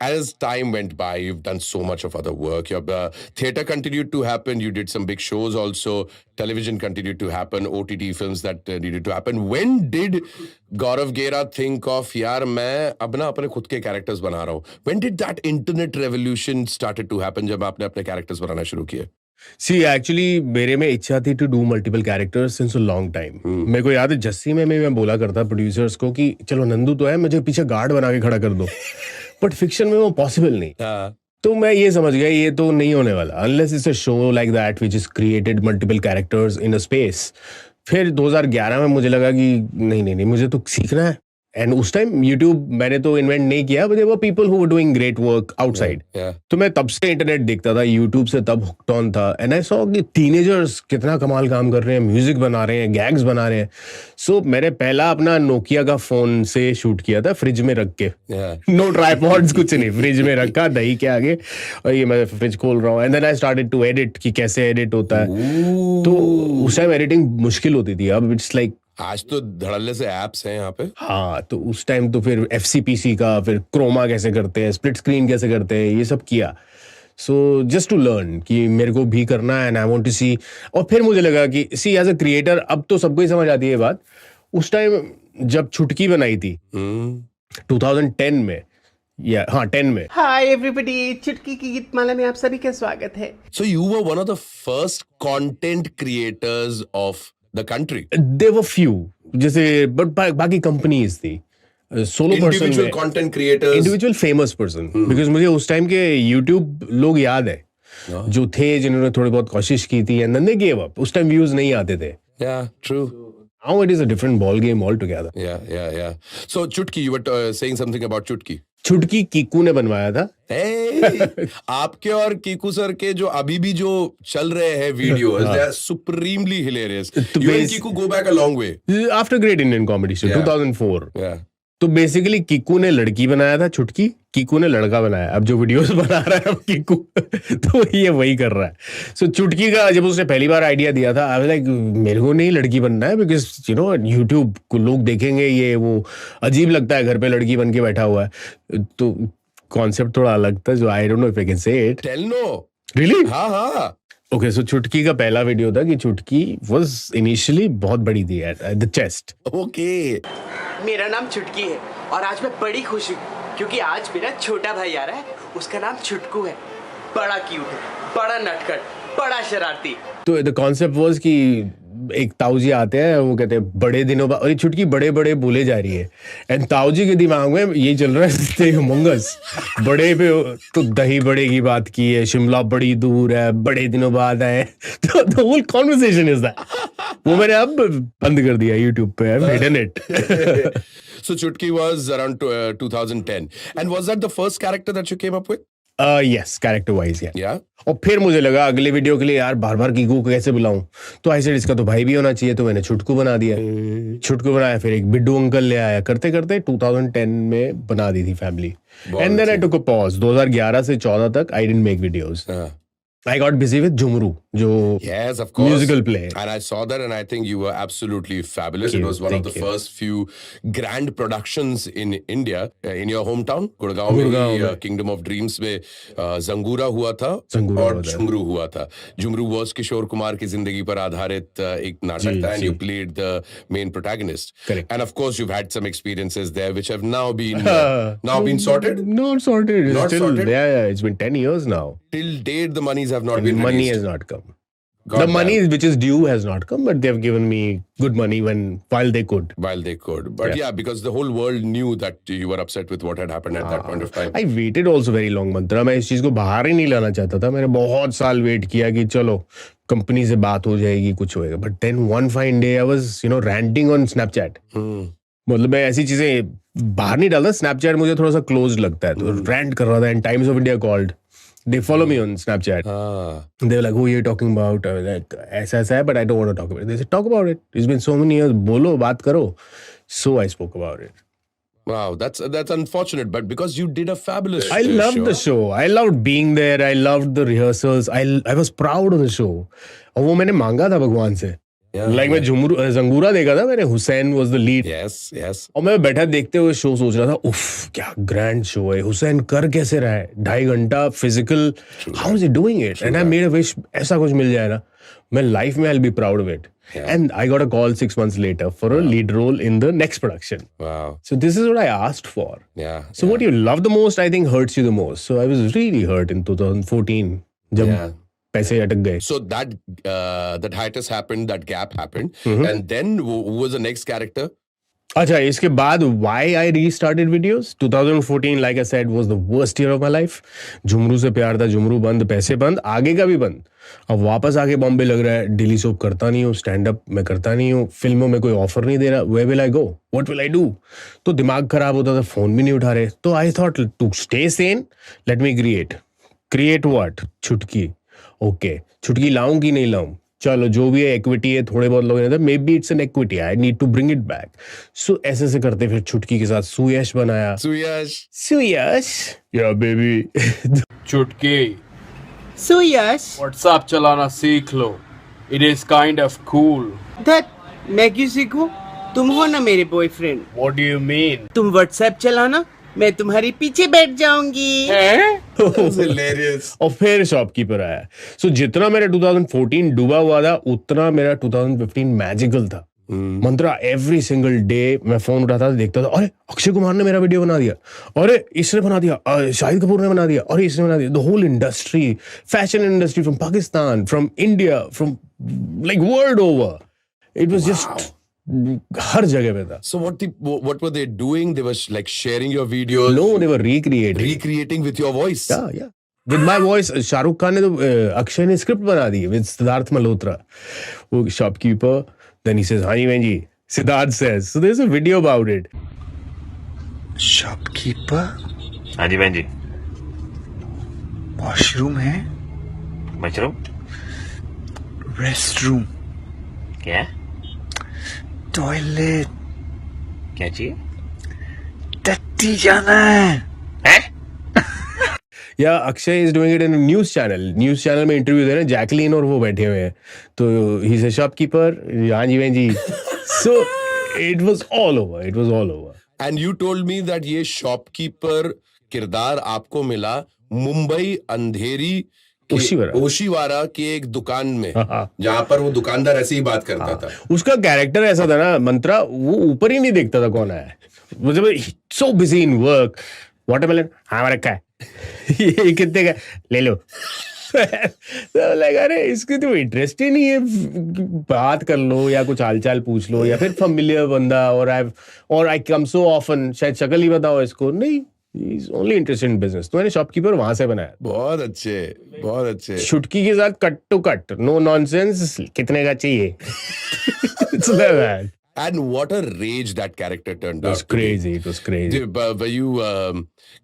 as time went by, you've done so much of other work. Your theater continued to happen. You did some big shows also. Television continued to happen. OTT films that needed to happen. When did Gaurav Gera think of, यार मैं अब ना अपने खुद के characters बना रहा हूँ? When did that internet revolution started to happen जब आपने अपने characters बनाना शुरू किए? सी एक्चुअली मेरे में इच्छा थी to do multiple characters since a long time. मेरे को याद है जस्सी में मैं बोला करता प्रोड्यूसर्स को कि चलो नंदू तो है, मुझे पीछे गार्ड बना के खड़ा कर दो. बट फिक्शन में वो पॉसिबल नहीं. तो मैं ये समझ गया ये तो नहीं होने वाला unless it's a show like that which is created multiple characters in a space. फिर 2011 में मुझे लगा कि नहीं मुझे तो सीखना है. एंड उस टाइम यूट्यूब मैंने तो इन्वेंट नहीं किया, but there were people who were doing great work outside. तो मैं तब से इंटरनेट देखता था, यूट्यूब से तब हुक्ड ऑन था. एंड आई सॉ कि टीनेजर्स कितना कमाल काम कर रहे हैं, म्यूजिक बना रहे हैं, गैग्स बना रहे हैं. सो मैंने पहला अपना नोकिया का फोन से शूट किया था, फ्रिज में रख के. नो ट्राइपॉड्स कुछ नहीं, फ्रिज में रखा दही के आगे और ये मैं फ्रिज खोल रहा हूँ. And then I started to edit कि कैसे एडिट होता है. तो उस टाइम एडिटिंग मुश्किल होती थी. अब इट्स लाइक आज तो धड़ल्ले से एप्स हैं यहाँ पे. हाँ, तो उस टाइम तो फिर FCPC का, फिर क्रोमा कैसे करते हैं, स्प्लिट स्क्रीन कैसे करते हैं, ये सब किया. सो जस्ट टू लर्न कि मेरे को भी करना है एंड आई वांट टू सी. और फिर मुझे लगा कि सी एज अ क्रिएटर अब तो सबको ही समझ आती है ये बात. उस टाइम जब छुटकी बनाई थी 2010 में, या हाँ 10 में. हाय एवरीबॉडी, चुटकी की गीतमाला में आप सभी का स्वागत है. So you were one of the first content creators of the country. There were few, जैसे बट बाकी कंपनीज थी. Solo person, individual content creators, individual famous person. Because मुझे उस टाइम के यूट्यूब लोग याद है जो थे जिन्होंने थोड़ी बहुत कोशिश की थी and then they give up. उस टाइम व्यूज नहीं आते थे. Yeah, true. Now it is a different ball game altogether. Yeah. So Chutki, you were saying something about Chutki. छुटकी कीकू ने बनवाया था. Hey, आपके और कीकू सर के जो अभी भी जो चल रहे हैं videos, they are supremely hilarious. You and Kiku go back a long way. After Great Indian Comedy Show, 2004. Yeah. तो बेसिकली कीकू ने लड़की बनाया था छुटकी, कीकू ने लड़का बनाया. अब जो वीडियोस बना रहा है अब कीकू तो ये वही कर रहा है. सो चुटकी का जब उसने पहली बार आइडिया दिया था, आई वाज लाइक मेरे को नहीं लड़की बनना है, बिकॉज यू नो यूट्यूब को लोग देखेंगे, ये वो अजीब लगता है घर पे लड़की बन के बैठा हुआ है. तो कॉन्सेप्ट थोड़ा अलग था, जो I don't know if I can say it. Tell no. Really? हाँ. ओके, सो चुटकी का पहला वीडियो था कि चुटकी वाज इनिशियली बहुत बड़ी थी एट द चेस्ट. Okay. मेरा नाम चुटकी है और आज मैं बड़ी खुश हूँ क्योंकि आज मेरा छोटा भाई आ रहा है. उसका नाम छुटकू है. बड़ा क्यूट है, बड़ा नटखट, बड़ा शरारती. तो द कॉन्सेप्ट वाज कि एक ताऊजी आते हैं, वो कहते हैं बड़े दिनों बाद, और ये छुटकी बड़े बड़े बोले जा रही है. एंड ताऊजी के दिमाग में ये चल रहा है मंगस बड़े पे तो दही बड़े की बात की है, शिमला बड़ी दूर है, बड़े दिनों बाद आए. तो the whole conversation is that. वो मैंने अब बंद कर दिया यूट्यूब पे. I hidden it. So Chutki was around 2010. And was that the first character that you came up with? Yes, character wise. Yeah. और फिर मुझे लगा अगले वीडियो के लिए यार बार बार कीकू को कैसे बुलाऊं, तो आई सेड इसका तो भाई भी होना चाहिए, तो मैंने छुटकू बना दिया. छुटकू बनाया, फिर एक बिड्डू अंकल ले आया. करते करते 2010 में बना दी थी family. And then I took a pause. 2011 से 14 तक I didn't make videos. I got busy with Jumru, जो yes, of course, musical play. And I saw that, and I think you were absolutely fabulous. Thank It you, was one of the first few grand productions in India, in your hometown, Gurgaon में Kingdom of Dreams में जंगूरा हुआ था और झुमरू हुआ था. Jhumru was Kishore Kumar की जिंदगी पर आधारित एक नाटक था, and you played the main protagonist. Correct. And of course, you've had some experiences there which have now been sorted. Not sorted. Not still, sorted. Yeah, it's been 10 years now. Till date, the monies have not been Money released. has not come. The money which is due has not come, but they've given me good money while they could. While they could. But yeah, because the whole world knew that you were upset with what had happened at that point of time. I waited also very long, मंत्रा. मैं इस चीज को बाहर ही नहीं लाना चाहता था. मैंने बहुत साल वेट किया कि चलो कंपनी से बात हो जाएगी, कुछ होएगा. But then one fine day I was, ranting on Snapchat. मतलब मैं ऐसी चीजें बाहर नहीं डालता. Snapchat मुझे थोड़ा सा क्लोज लगता है, तो rant कर रहा था. And Times of India called. They follow me on Snapchat. They were like, who are you talking about? I was like, ऐसा है, but I don't want to talk about it. They said, talk about it. It's been so many years. बोलो, बात करो. So I spoke about it. Wow, that's unfortunate, but because you did a fabulous I loved the show. I loved being there. I loved the rehearsals. I was proud of the show. और वो मैंने मांगा था भगवान से. Like मैं जंगूरा देखा था मैंने, Hussain was the lead. Yes. और मैं बैठा देखते हुए शो सोच रहा था, उफ क्या ग्रैंड शो है, हुसैन कर कैसे रहा है 2.5 घंटा physical, how is he doing it, and I made a wish ऐसा कुछ मिल जाए ना, मैं लाइफ में I will be proud of it. And I got a call 6 months later for a lead role in the next production. Wow. So this is what I asked for. Yeah. So what you love the most, I think, hurts you the most. So I was really hurt in 2014 जब पैसे अटक गए. So that hiatus happened, that gap happened, and then who was the next character? अच्छा, इसके बाद why I restarted videos? 2014, like I said, was the worst year of my life. Jhumru से प्यार था, झुमरू बंद, पैसे बंद, आगे का भी बंद. अब वापस आके बॉम्बे लग रहा है, डेली सोप करता नहीं हूँ, स्टैंड अप मैं करता नहीं हूँ, फिल्मों में कोई ऑफर नहीं दे रहा, where will I go? What will I do? तो दिमाग खराब होता था, फोन भी नहीं उठा रहे, तो I thought to stay sane, let me create. Create what? छुटकी. Okay, छुटकी लाऊं कि नहीं लाऊं? चलो जो भी है इक्विटी है, थोड़े बहुत लोग ने may be it's an equity, I need to bring it back. So ऐसे से करते फिर छुटकी के साथ सुयश बनाया. सुयश या बेबी. चुटकी So yes, व्हाट्सएप चलाना सीख लो. It is kind of cool. that मैं क्यों सीखूं? तुम हो ना मेरे boyfriend. What do you mean? तुम व्हाट्सएप चलाना, मैं तुम्हारे पीछे बैठ जाऊंगी. Hilarious. और फिर शॉपकीपर आया. सो जितना मेरा 2014 डूबा हुआ था, उतना मेरा 2015 मैजिकल था. मंत्रा एवरी सिंगल डे मैं फोन उठाता था, देखता था, अरे अक्षय कुमार ने मेरा वीडियो बना दिया, अरे इसने बना दिया, शाहिद कपूर ने बना दिया, अरे इसने बना दिया. The whole industry, fashion industry from Pakistan, from India, from like world over, it was just हर जगह पे था. So what were they doing? They were like sharing your videos. No, they were recreating with your voice. Yeah. With my voice. Shahrukh Khan ने तो अक्षय ने script बना दी with Siddharth Malhotra. वो shopkeeper, then he says, हाँ जी बहन जी, Siddharth says. So there's a video about it. Shopkeeper, हाँ जी बहन जी. वॉशरूम है, मशरूम रेस्ट रूम, क्या टॉयलेट, क्या चाहिए? टट्टी जाना है. या Akshay is doing it in news channel में इंटरव्यू दे रहे हैं, जैकलीन और वो बैठे हुए हैं, तो ही से शॉपकीपर, हाँ जी बहन जी. So it was all over. And you told me that ये शॉपकीपर किरदार आपको मिला मुंबई अंधेरी ओशीवारा के एक दुकान में, जहां पर वो दुकानदार ऐसे ही बात करता था. उसका कैरेक्टर ऐसा था ना मंत्रा, वो ऊपर ही नहीं देखता था कौन आया, मतलब so busy in work. Watermelon हाँ रखा है, ये कितने का ले लो. तो लगा अरे इसकी तो इंटरेस्ट ही नहीं है, बात कर लो या कुछ हालचाल पूछ लो, या फिर फैमिलियर बंदा, और आई कम सो ऑफन, शायद शक्ल ही बताओ इसको, नहीं, he is only interested in business. तो मैंने शॉपकीपर वहां से बनाया. बहुत अच्छे. छुटकी के साथ cut to cut, no nonsense, कितने का चाहिए. It's like that. And what a rage that character turned out. It was crazy. Were you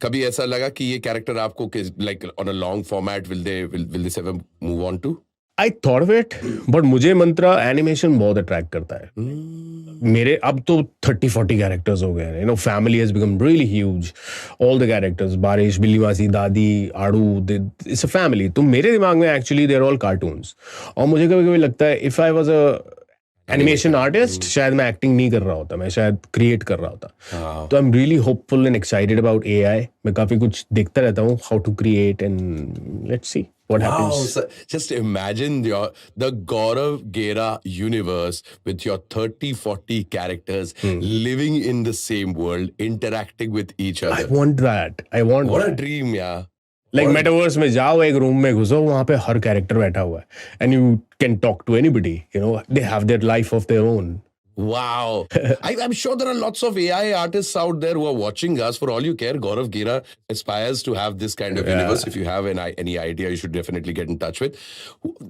कभी ऐसा लगा कि ये कैरेक्टर आपको like on a long format will this ever move on to? I thought of it, but मुझे मंत्रा animation बहुत attract करता है. मेरे अब तो 30-40 कैरेक्टर्स हो गए हैं. Family has become really huge. All the characters, बारिश, बिल्ली मासी, दादी, आड़ू, इट्स अ फैमिली. तो मेरे दिमाग में actually they are all cartoons. और मुझे कभी कभी लगता है if I was a animation artist, शायद मैं एक्टिंग नहीं कर रहा होता, मैं शायद क्रिएट कर रहा होता. तो I am really hopeful and excited about AI. मैं काफी कुछ देखता रहता हूँ, how to create, and let's see what happens. So just imagine the Gaurav Gera universe with your 30-40 characters living in the same world, interacting with each other. I want that. What a dream, yeah. Like metaverse में जाओ, एक room में घुसो, वहां पे हर character बैठा हुआ है, and you can talk to anybody. They have their life of their own. Wow. I'm sure there are lots of AI artists out there who are watching us. For all you care, Gaurav Gera aspires to have this kind of universe. If you have any idea, you should definitely get in touch with.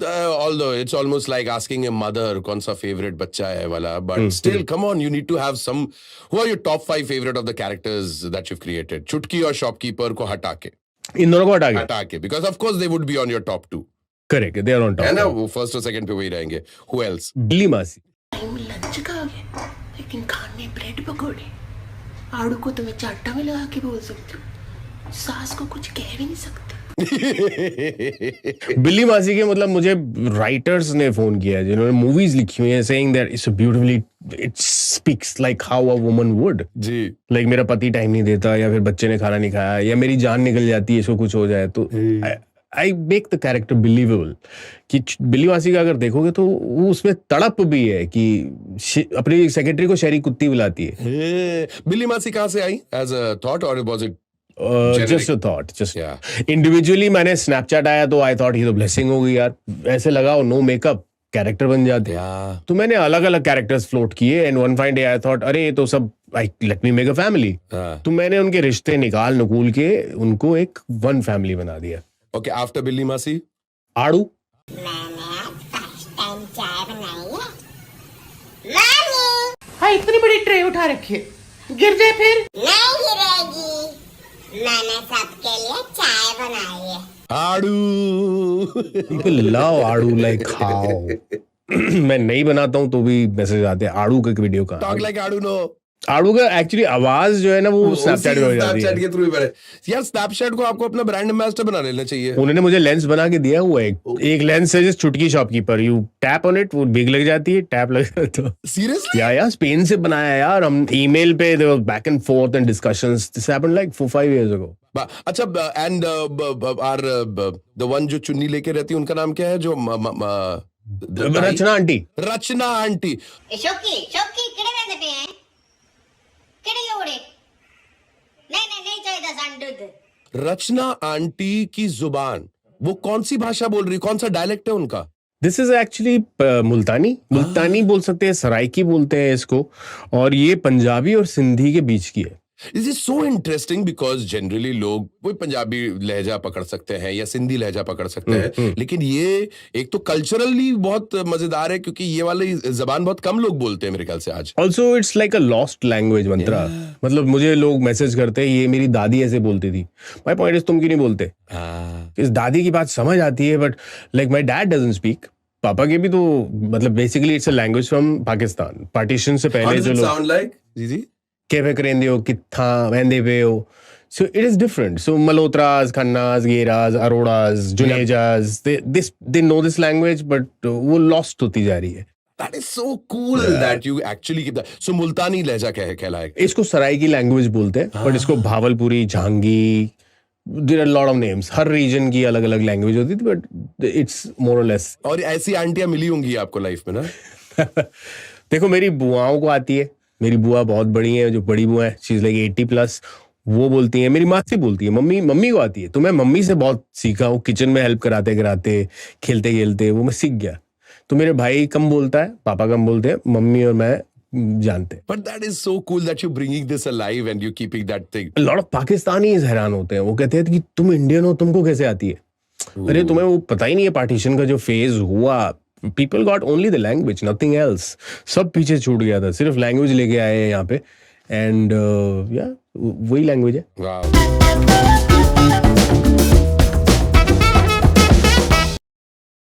Although it's almost like asking a mother, kaun sa favorite bachcha hai wala. But still, come on, you need to have some. Who are your top 5 favorite of the characters that you've created? Chutki or Shopkeeper ko hata ke? इन दोनों को हटा के. Because of course they would be on your top 2. Correct, they are on top. है ना, वो first और second पे वही रहेंगे. Who else? बिल्ली मासी. टाइम लंच का आ गया, लेकिन खाने ब्रेड पकौड़े. आड़ू को तो मैं चाटा में लगा के बोल सकती हूँ, सास को कुछ कह भी नहीं सकती. बिल्ली मासी के मतलब मुझे राइटर्स ने फोन किया है जिन्होंने मूवीज लिखी हुई हैं saying that it's beautifully it speaks like how a woman would जी लाइक मेरा पति टाइम नहीं देता या फिर बच्चे ने खाना नहीं खाया या मेरी जान निकल जाती है इसको कुछ हो जाए तो I make the character believable कि बिल्ली मासी का अगर देखोगे तो वो उसमें तड़प भी है कि अपनी सेक्रेटरी को शहरी कुत्ती बुलाती है बिल्ली मासी कहाँ से आई एज अ थॉट और was it just a thought just Yeah. Individually मैंने स्नैपचैट आया तो आई थॉट ही तो ब्लेसिंग हो गई यार ऐसे लगाओ नो मेकअप कैरेक्टर बन जाते तो मैंने अलग अलग कैरेक्टर्स फ्लोट किए and one fine day I thought अरे ये तो सब I let me make a family तो मैंने उनके रिश्ते निकाल नकूल के उनको एक वन फैमिली बना दिया ओके आफ्टर बिल्ली मासी आड़ू हाँ इतनी बड़ी ट्रे उठा रखी है गिर जाए फिर नहीं गिरेगी मैंने सबके लिए चाय बनाई है आड़ू पीपल लव आड़ू लाइक खाओ मैं नहीं बनाता हूँ तो भी मैसेज आते हैं आड़ू का वीडियो का टॉक लाइक आड़ू नो आड़ू का एक्चुअली आवाज जो है ना वो स्नैपचैट में हो जाती स्नैपचैट है के थ्रू ही बने यार स्नैपचैट को आपको अपना ब्रांड एम्बेसडर बना लेना चाहिए उन्होंने मुझे लेंस बना के दिया हुआ है एक लेंस है जिस चुटकी shopkeeper you tap on it वो बिग लग जाती है टैप लग तो सीरियसली यार स्पेन से बनाया यार हम ईमेल पे back and fourth and discussions this happened like 4-5 years ago अच्छा एंड आर द वन जो चुन्नी लेके रहती है उनका नाम क्या है जो रचना आंटी रचना आंटी शोकी शोकी किड़े रहते पे हैं किड़े लोड़े नहीं चाहिए संडूद रचना आंटी की जुबान वो कौन सी भाषा बोल रही कौन सा डायलेक्ट है उनका दिस इज एक्चुअली मुल्तानी बोल सकते हैं सराइकी बोलते हैं इसको और ये पंजाबी और सिंधी के बीच की है This is so interesting because generally लोग कोई पंजाबी लहजा पकड़ सकते हैं या सिंधी लहजा पकड़ सकते हैं लेकिन ये एक तो कल्चरली बहुत मजेदार है क्योंकि ये वाली जबान बहुत कम लोग बोलते हैं मेरे ख्याल से आज also it's like a lost language मंत्रा मतलब मुझे लोग मैसेज करते हैं ये मेरी दादी ऐसे बोलती थी माई पॉइंट इज तुम क्यों नहीं बोलते इस दादी की बात समझ आती है but like my dad doesn't speak पापा के भी तो मतलब basically it's a language from Pakistan partition से पहले जो लोग साउंड लाइक जी केवे करेंदे हो कित्था वेंदे पे हो so it is different so malotras khannas geras arodas junejas they know this language but वो lost होती जा रही है That is so cool that you actually keep that. So मुल्तानी लहजा कहलाएगा इसको सराइकी लैंग्वेज बोलते हैं बट इसको Bahawalpuri Jhangi there are lot of names हर रीजन की अलग अलग लैंग्वेज होती थी बट इट्स मोर और लेस और ऐसी आंटियां मिली होंगी आपको लाइफ में ना देखो मेरी बुआओं को आती है मेरी बुआ बहुत बड़ी है जो बड़ी बुआ है शी इज लाइक 80+ वो बोलती है मेरी माँ से बोलती है मम्मी को आती है तो मैं मम्मी से बहुत सीखा हूँ किचन में हेल्प कराते कराते खेलते खेलते वो मैं सीख गया तो मेरे भाई कम बोलता है पापा कम बोलते हैं मम्मी और मैं जानते हैं But that is so cool that you're bringing this alive and you're keeping that thing. Lot of Pakistani हैरान होते हैं वो कहते हैं कि तुम इंडियन हो तुमको कैसे आती है अरे तुम्हें वो पता ही नहीं है पार्टीशन का जो फेज हुआ people got only the language nothing else सब पीछे छूट गया था सिर्फ लैंग्वेज लेके आए हैं यहाँ पे एंड या वही लैंग्वेज है Wow.